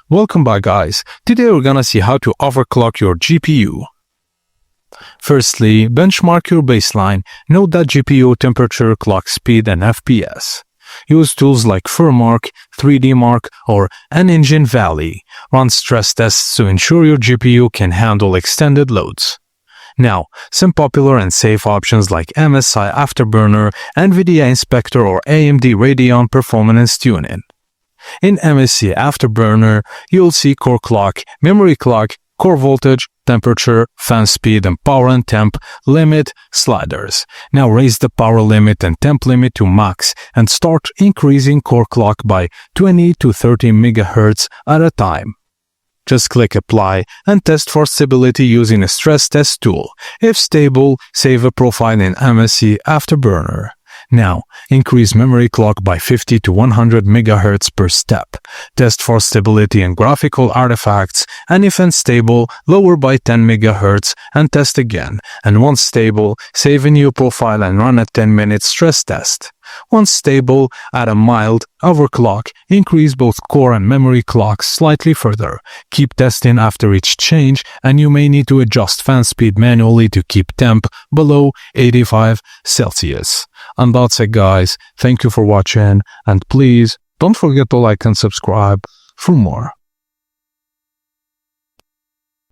Welcome back, guys. Today we're gonna see how to overclock your GPU. Firstly, benchmark your baseline. Note that GPU temperature, clock speed, and FPS. Use tools like Firmark, 3DMark, or N-Engine Valley. Run stress tests to ensure your GPU can handle extended loads. Now, some popular and safe options like MSI Afterburner, NVIDIA Inspector, or AMD Radeon Performance Tuning. In MSI Afterburner, you'll see core clock, memory clock, core voltage, temperature, fan speed, and power and temp limit sliders. Now raise the power limit and temp limit to max and start increasing core clock by 20 to 30 MHz at a time. Just click Apply and test for stability using a stress test tool. If stable, save a profile in MSI Afterburner. Now, increase memory clock by 50 to 100 MHz per step. Test for stability in graphical artifacts, and if unstable, lower by 10 MHz and test again. And once stable, save a new profile and run a 10-minute stress test. Once stable, add a mild overclock, increase both core and memory clocks slightly further. Keep testing after each change, and you may need to adjust fan speed manually to keep temp below 85 Celsius. And that's it, guys. Thank you for watching, and please don't forget to like and subscribe for more.